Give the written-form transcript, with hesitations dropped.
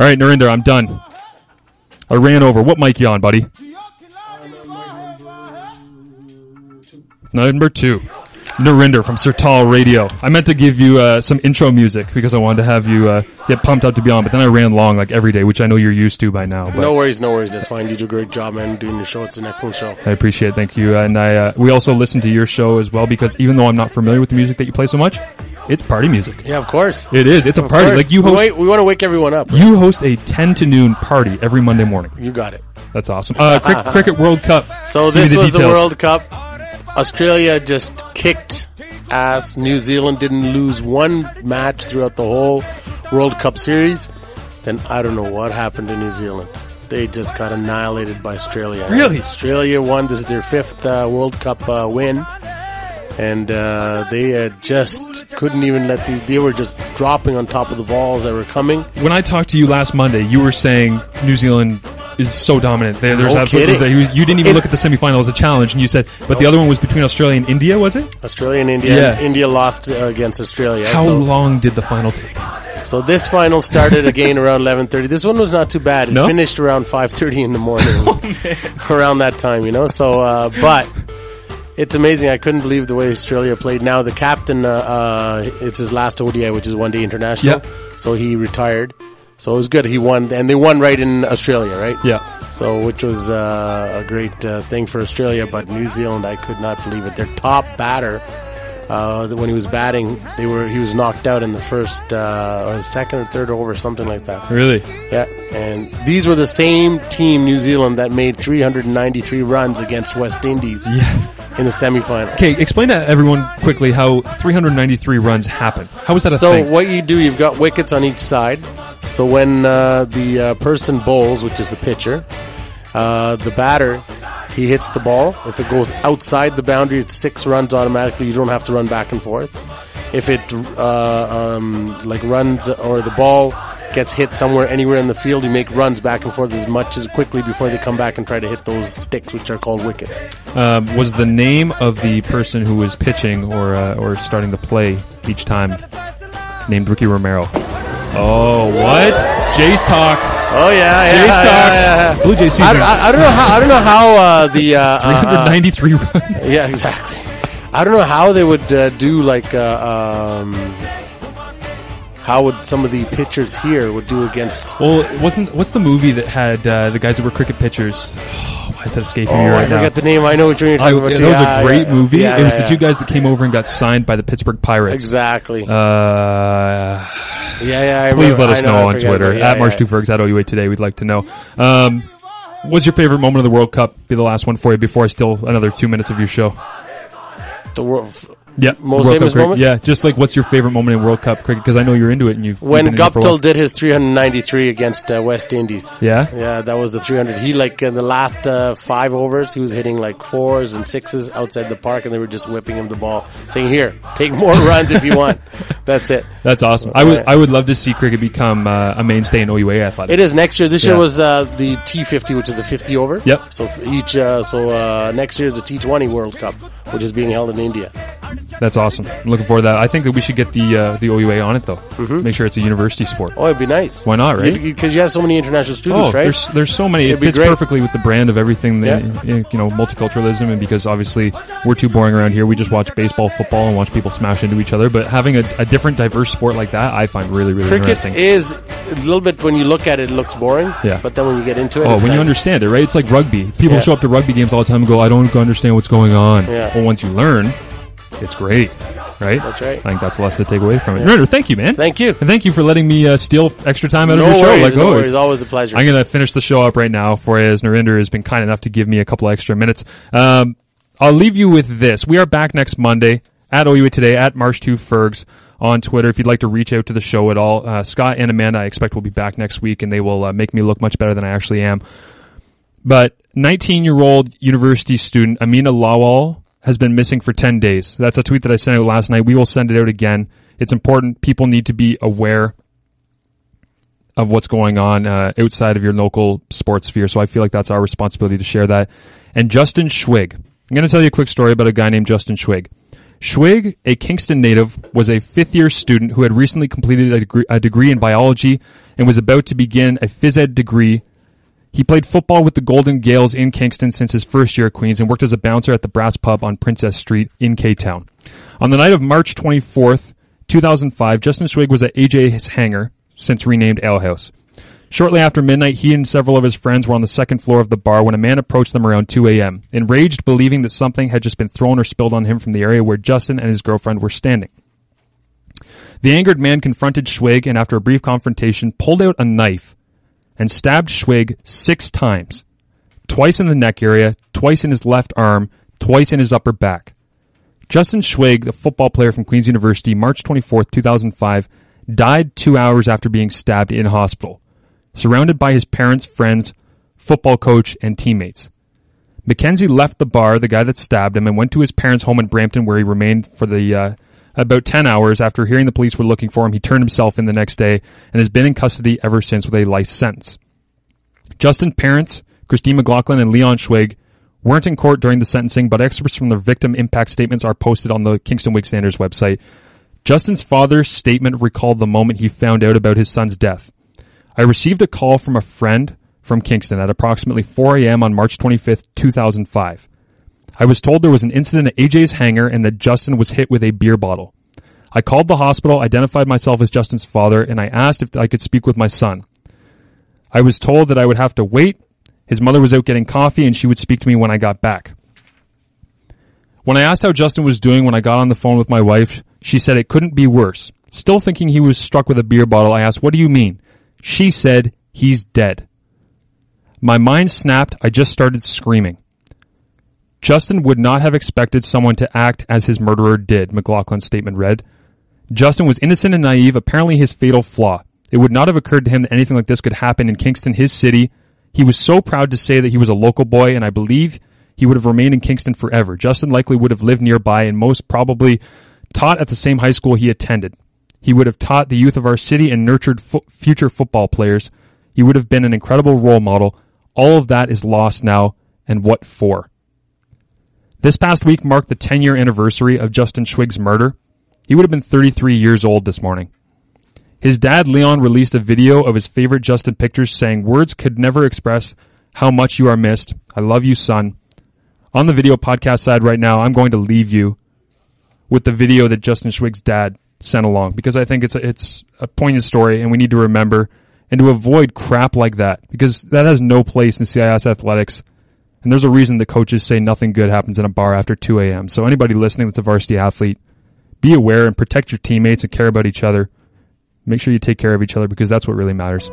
All right, Narinder, I'm done. I ran over. What mic you on, buddy? Number 2. Narinder from Surtaal Radio. I meant to give you some intro music because I wanted to have you get pumped up to be on, but then I ran long like every day, which I know you're used to by now. But no worries. That's fine. You do a great job, man, doing your show. It's an excellent show. I appreciate it. Thank you. And we also listen to your show as well because even though I'm not familiar with the music that you play so much, it's party music. Yeah, of course. It is. It's a party. Course. Like you host. We want to wake everyone up. Right? You host a 10 to noon party every Monday morning. You got it. That's awesome. Cricket World Cup. So this was the World Cup. Australia just kicked ass. New Zealand didn't lose one match throughout the whole World Cup series. Then I don't know what happened to New Zealand. They just got annihilated by Australia. Really? Australia won. This is their 5th World Cup win. And they just couldn't even let these... They were just dropping on top of the balls that were coming. When I talked to you last Monday, you were saying New Zealand is so dominant. There's no absolutely kidding. You didn't even look at the semifinal as a challenge, and you said, but the other one was between Australia and India, was it? Australia and India. Yeah. And India lost against Australia. How long did the final take? So this final started again around 11:30. This one was not too bad. It finished around 5:30 in the morning. Around that time, you know. So, but it's amazing. I couldn't believe the way Australia played. Now the captain, it's his last ODI, which is One Day International. Yeah. So he retired. So it was good. He won, and they won right in Australia, right? Yeah. So, which was a great thing for Australia, but New Zealand, I could not believe it. Their top batter, when he was batting, he was knocked out in the first or second or third over, something like that. Really? Yeah. And these were the same team, New Zealand, that made 393 runs against West Indies in the semifinal. Okay, explain to everyone quickly how 393 runs happen. How is that a thing? So what you do, you've got wickets on each side. So when the person bowls, which is the pitcher, the batter, he hits the ball. If it goes outside the boundary, it's 6 runs automatically. You don't have to run back and forth. If it runs or the ball gets hit anywhere in the field, you make runs back and forth as quickly before they come back and try to hit those sticks, which are called wickets. Was the name of the person who was pitching or starting to play each time named Ricky Romero? Oh, what? Jays talk. Oh yeah, Jays talk. Yeah. Blue Jays season. I don't know how the 393 runs. Yeah, exactly. I don't know how they would do how would some of the pitchers here would do against... Well, what's the movie that had the guys that were cricket pitchers? Oh, why is that escaping me right now? I forget the name. I know what you're talking about. That was a great movie. It was the 2 guys that came over and got signed by the Pittsburgh Pirates. Exactly. I Please let us know on Twitter. At March2Fergs, at OUA Today. We'd like to know. What's your favorite moment of the World Cup? Be the last one for you before I steal another 2 minutes of your show. The world... Yeah, most famous moment? Yeah, just like what's your favorite moment in World Cup cricket? Because I know you're into it and you've when Guptill did his 393 against West Indies. Yeah, that was the 300. He in the last 5 overs, he was hitting like 4s and 6s outside the park, and they were just whipping him the ball, saying, "Here, take more runs if you want." That's it. That's awesome. I would love to see cricket become a mainstay in OUA athletics. It is next year. This year was the T50, which is the 50 over. Yep. So next year is the T20 World Cup, which is being held in India. That's awesome. I'm looking forward to that. I think that we should get the OUA on it, though. Mm-hmm. Make sure it's a university sport. Oh, it'd be nice. Why not, right? Because you have so many international students, right? There's so many. It fits perfectly with the brand of everything, multiculturalism, and because obviously we're too boring around here. We just watch baseball, football, and watch people smash into each other. But having a different, diverse sport like that, I find really, really interesting. Cricket is a little bit, when you look at it, it looks boring. Yeah. But then when you get into it, when you understand it, right? It's like rugby. People show up to rugby games all the time and go, "I don't understand what's going on." Yeah. Well, once you learn, it's great. Right? That's right. I think that's less to take away from it. Narinder, thank you, man. Thank you. And thank you for letting me steal extra time out of your show. No worries. Always a pleasure. I'm going to finish the show up right now for you, as Narinder has been kind enough to give me a couple extra minutes. I'll leave you with this. We are back next Monday at OUA Today, at March2Fergs on Twitter. If you'd like to reach out to the show at all, Scott and Amanda, I expect, will be back next week, and they will make me look much better than I actually am. But 19-year-old university student Amina Lawal has been missing for 10 days. That's a tweet that I sent out last night. We will send it out again. It's important. People need to be aware of what's going on outside of your local sports sphere. So I feel like that's our responsibility to share that. And Justin Schwieg. I'm going to tell you a quick story about a guy named Justin Schwieg. Schwieg, a Kingston native, was a fifth-year student who had recently completed a degree in biology and was about to begin a phys ed degree. He played football with the Golden Gales in Kingston since his first year at Queens and worked as a bouncer at the Brass Pub on Princess Street in K-Town. On the night of March 24th, 2005, Justin Schwieg was at AJ's Hangar, since renamed Ale House. Shortly after midnight, he and several of his friends were on the second floor of the bar when a man approached them around 2 a.m., enraged, believing that something had just been thrown or spilled on him from the area where Justin and his girlfriend were standing. The angered man confronted Schwieg and after a brief confrontation, pulled out a knife and stabbed Schwieg 6 times. Twice in the neck area, twice in his left arm, twice in his upper back. Justin Schwieg, the football player from Queen's University, March 24th, 2005, died 2 hours after being stabbed in hospital, surrounded by his parents, friends, football coach, and teammates. Mackenzie left the bar, the guy that stabbed him, and went to his parents' home in Brampton where he remained for about 10 hours. After hearing the police were looking for him, he turned himself in the next day and has been in custody ever since with a life sentence. Justin's parents, Christine McLaughlin and Leon Schwieg, weren't in court during the sentencing, but excerpts from their victim impact statements are posted on the Kingston Whig Standard's website. Justin's father's statement recalled the moment he found out about his son's death. I received a call from a friend from Kingston at approximately 4 a.m. on March 25th, 2005. I was told there was an incident at AJ's Hangar and that Justin was hit with a beer bottle. I called the hospital, identified myself as Justin's father, and I asked if I could speak with my son. I was told that I would have to wait. His mother was out getting coffee and she would speak to me when I got back. When I asked how Justin was doing when I got on the phone with my wife, she said it couldn't be worse. Still thinking he was struck with a beer bottle, I asked, "What do you mean?" She said, "He's dead." My mind snapped. I just started screaming. Justin would not have expected someone to act as his murderer did, McLaughlin's statement read. Justin was innocent and naive, apparently his fatal flaw. It would not have occurred to him that anything like this could happen in Kingston, his city. He was so proud to say that he was a local boy, and I believe he would have remained in Kingston forever. Justin likely would have lived nearby and most probably taught at the same high school he attended. He would have taught the youth of our city and nurtured future football players. He would have been an incredible role model. All of that is lost now, and what for? This past week marked the 10-year anniversary of Justin Schwieg's murder. He would have been 33 years old this morning. His dad, Leon, released a video of his favorite Justin pictures saying, "Words could never express how much you are missed. I love you, son." On the video podcast side right now, I'm going to leave you with the video that Justin Schwieg's dad sent along because I think it's a poignant story and we need to remember and to avoid crap like that because that has no place in CIS athletics. And there's a reason the coaches say nothing good happens in a bar after 2 a.m. So anybody listening that's a varsity athlete, be aware and protect your teammates and care about each other. Make sure you take care of each other because that's what really matters.